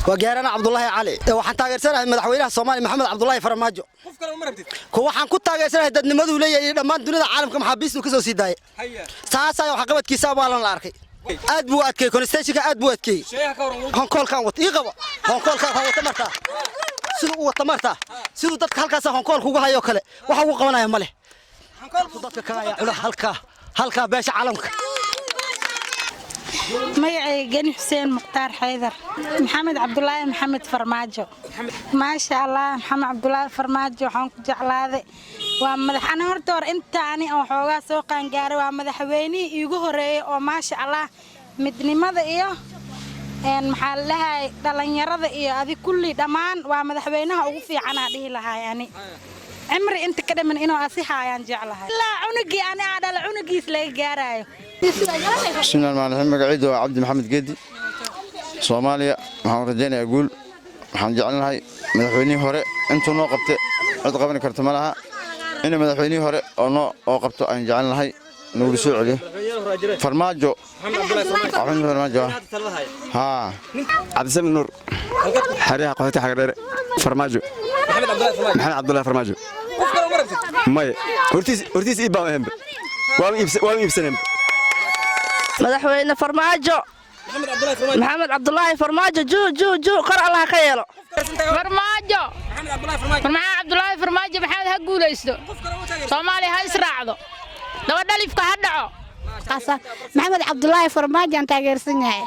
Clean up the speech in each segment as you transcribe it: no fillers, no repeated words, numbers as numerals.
وجارنا عبد الله علي waxaan taageersanahay madaxweynaha Soomaaliya Maxamed Cabdullaahi Farmaajo qof kale ma rabtid ko waxaan ku taageersanahay dadnimadu leeyahay dhamaan dunida caalamka maxaabiistu ka soo siiday saasay wax qabadkiisa baalan la arkay aad buu adkay constitution aad buu adkay Hong Kong kan wad ii qabo Hong Kong kan wata marta sidoo uu wata marta sidoo dadka halkaas Hong Kong ugu hayo kale waxa uu qabanaya ma leh Hong Kong dadka ka haya halka beesha caalamka magacay gani Xuseen Muqtaar Xaydar Maxamed Cabdullaahi Maxamed Farmaajo ma sha Allah Maxamed Cabdullaahi Farmaajo waxaan ku jeclaaday waa madaxana horta hor intaani oo xoogaa soo qaan gaaray waa madaxweynihii iigu horeeyay oo ma sha Allah midnimada iyo maxaa lahaay dhalinyarada iyo adi kulli dhamaan waa madaxweynaha ugu fiican aan dhihi lahaay ani عمري أنت كده من إنه أصيحة ينجعلها لا عنقي أنا على عنقي سلاي جارايو بسم الله الرحمن الرحيم مقعد عبد محمد جدي صوماليا محمد رجاني أقول محمد جعلنا هاي مدحوني هراء أنتوا نوقبت عتقبني كرتملها إن مدحوني هراء أو قبتوا أن جعلنا هاي نقول سوء عليه فرماجو محمد فرماجو ها عبد السلام النور حريها قهوتي حقدر فرماجو محمد عبد الله فرماجو ماي ورتيس إيبا مهم وام يبسنم مدحوينا فرماجو محمد عبد الله فرماجو جو قرأ الله خيره فرماجو محمد عبد الله فرماجو محمد هقول يسدو صومالي هاي سراعدو لو دليف كهدعو قصة محمد عبد الله فرماجو أنت غير سنها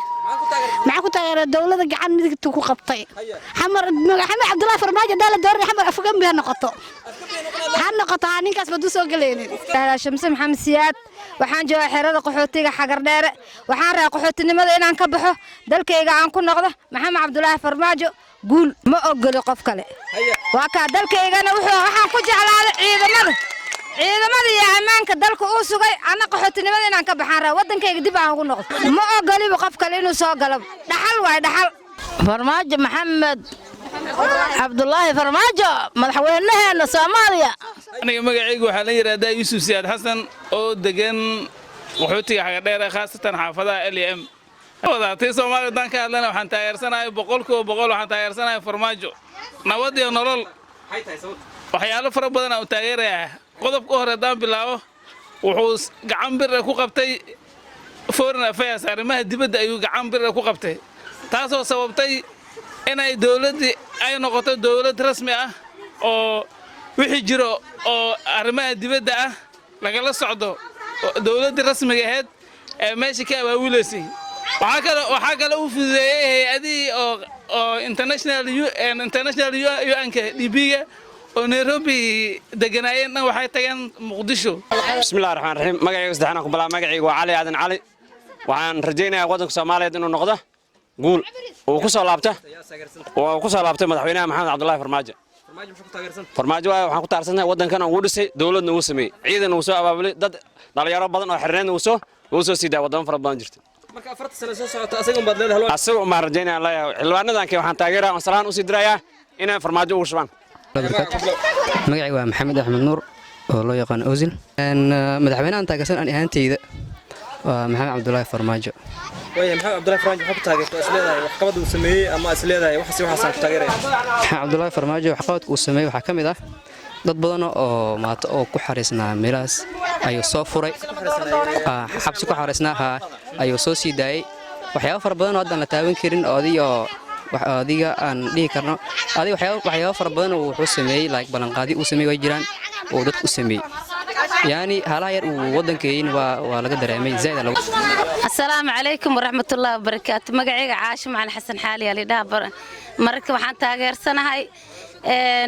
معكو تغير الدولة قاعد نذكر قبطي محمد عبد الله فرماجو دال الدور محمد أفقم بها نقطة هالنقطة عني كاس بدو سوق لين شمس محمد سياد waxaan joogaa xerada qaxootiga xagar dheere waxaan raa qaxootinimada inaan ka baxo dalkayga aan ku noqdo maxamed cabdullaahi farmaajo guul ma ogolo qof kale waa ka dalkaygana waxaan ku jeclaaday ciidamada iyo ammaanka dalka uu sugay ana qaxootinimada inaan ka baxaan raa wadankayga dib aan ugu noqdo ma ogoliba qof kale inuu soo galo dhaxal waay dhaxal farmaajo maxamed cabdullaahi farmaajo madaxweynaheena Soomaaliya aniga magacaygu waxa la yiraahdaa Yuusuf Siyaad Xasan oo degan qaxootiga xaga dheer khaasatan xaafadaha LM wadaatay Soomaaliya dan ka hadlana waxaan taageersanahay 100% waxaan taageersanahay farmaajo nabad iyo nolol waxyaalo fara badan oo taageeraya qodobka hore daan bilaabo wuxuu gacan bir ku qabtay foreign affairs arrimaha dibadda ayuu gacan bir ku qabtay taasoo sababtay inay dawladda ay noqoto dawlad rasmi ah oo wixii jiro oo arrimaha dibadda ah laga socdo dawladda rasmiga ahayd ee meesha ka awaawilaysay waxa kale uu fududeeyay hay'adii oo international UN ka DB-ga oo Nairobi deganaayeen waxay tageen Muqdisho bismillaahir rahmaanir rahiim magacayga saddexna ku balaa magacayga waa Cali Aadan Cali waxaan rajaynayaa wadanka Soomaaliyeed inuu noqdo guul oo ku soo laabtay madaxweynaha Maxamed Cabdullaahi Farmaajo farmaajo waxaan ku taageersanahay wadankan uu dhisay dawladna uu sameeyay ciidan uu soo abaabulay dad dhalinyaro badan oo xirnaan uu soo siiday wadan fara badan jirtay marka 4 sano soo socota asaga baad leedahay asaga ma rajaynaa la xilwaanadan kee waxaan taageeraa oo salaan u sii dirayaa inay farmaajo ugu shubaan magacaygu waa Maxamed Axmed Nuur oo loo yaqaan Ozil madaxweynaha taageersan aan ahaantayda waa Maxamed Cabdullaahi Farmaajo محمد عبد الله فرماجو حق تاجرت أسليده وحقبض وسميه أما أسليده وحسي وحسن تاجره محمد عبد الله فرماجو وحقبض وسميه وحكمده dad badan oo maata oo ku xareysnaa meelaas ayuu soo furay xabsi ku xareysnaa ayuu soo sii daayay waxyaabo fara badan oo hadda la taaban karin adiga aan dhihi karno waxyaabo fara badan oo wuxuu sameeyay like balanqaadi uu sameeyay way jiraan oo dad u sameeyay يعني هلا ير ودنكين ولا قدر يعمل زائد لو السلام عليكم ورحمة الله وبركاته مقعي عاشم على حسن حالي اللي دابر مركب حتى غير سنة هاي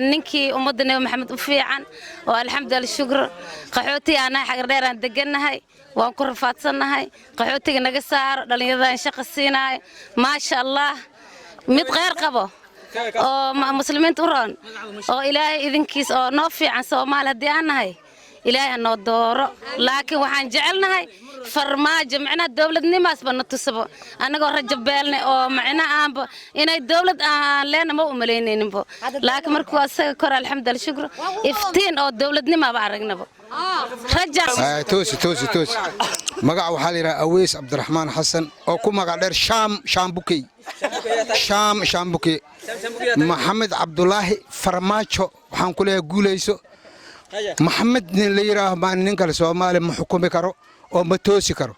ننكي أمودنا محمد وفيعن والحمد لله الشكر قحوتي أنا حق غير دقنا هاي وأنكر فاتسنا هاي قحوتي نقصار لأن يضاين شق السينا هاي ما شاء الله متغير قبو أو مسلمين توران أو إلهي إذن كيس أو نوفي عن سومال هديانا هاي إلهي أنو دورو لكن وحان جعلنا فرماجة معنا الدولة نماس بنتصبو أنا قو رجب بالنا أو معنا آنبو إنا الدولة لنا مو أملينين بو لكن مركوا سكر الحمد لله شكر إفتين أو الدولة نما بعرقنا بو رجع توسي مقع وحالي أويس عبد الرحمن حسن أو كو مقع دير شام بوكي shaambuki maxamed cabdulaahi farmaajo waxaan ku leeyahay guulayso maxamed nin la yiraahdo baan nin kale Soomaali ma xukumi karo oo ma toosi karo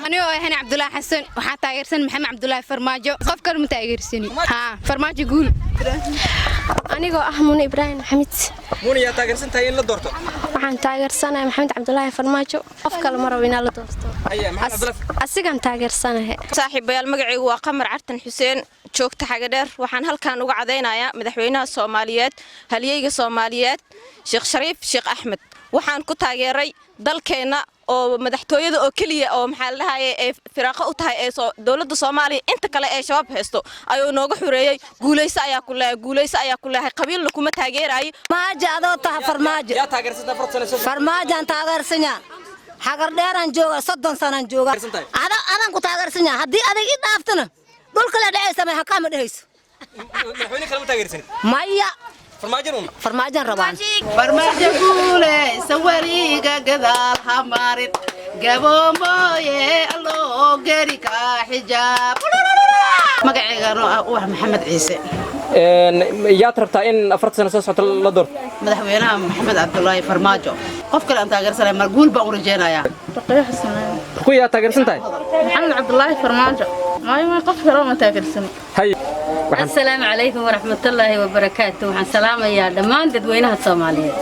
anigoo ahana cabdulaahi xasan waxaan taageersan maxamed cabdulaahi farmaajo qof kale ma taageersani farmaajo guul anigoo ah muuna ibraahim maxamed muuna yaa taageersan tahay in la doorto waxaan taageersanahay maxamed cabdulaahi farmaajo qof kale ma rabo in la doorto asigan taageersanahay saaxiibayaal magacaygu waa qamar cartan xuseen joogta xagadheer waxaan halkaan uga cadaynayaa madaxweynaha Soomaaliyeed halyeyga Soomaaliyeed Sheekh Shariif Sheekh Axmed waxaan ku taageeray dalkeena oo madaxtooyada oo kaliya oo maxaa la dhahaye ee firaaqo u tahay ee dawladda Soomaaliya inta kale ee shabaab haysto ayuu nooga xureeyay guulayso ayaa ku leeyahay qabiilna kuma taageerayo maaja adoo tahay farmaajo yaa taageersanta farmaajan taageersanya xagar dheeran jooga 30 sano jooga adan ku taageersanya hadii adag i dhaaftana dhulka la dhacaysa ma hakama dhahayso madaxweyne kale ma taageersan maya farmaajan rabaan farmaajo guule sawariga gadaal hamarin gaboomoye alloo geri ka xijaab magacayga waa maxamed ciise yaad rabtaa in 40 sano soo socdo la doorto madaxweynaha maxamed cabdulaahi farmaajo qof kale aan taageersanay mar guul baan u rajeynayaa ku yaa taageersan tahay maxamed cabdulaahi farmaajo ma qof kale ma taageersan السلام عليكم ورحمة الله وبركاته وحن سلام يا دمان ددوينها الصومالية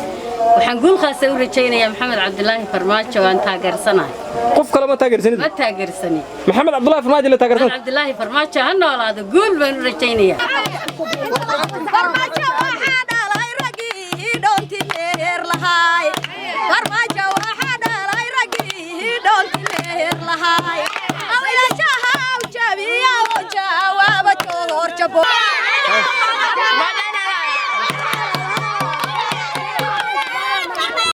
وحن نقول خاصة ورجينا يا محمد عبد الله فرماجة وأن تاجر سنة قف كلام ما تاجر سنة ما تاجر سنة محمد عبد الله فرماجة اللي تاجر سنة عبد الله فرماجة هنا ولا هذا قول بين رجينا يا فرماجة واحد على رقي دون تنير لهاي فرماجة واحد على رقي دون تنير لهاي أو إلى جهة وجابية وجواب تور جبو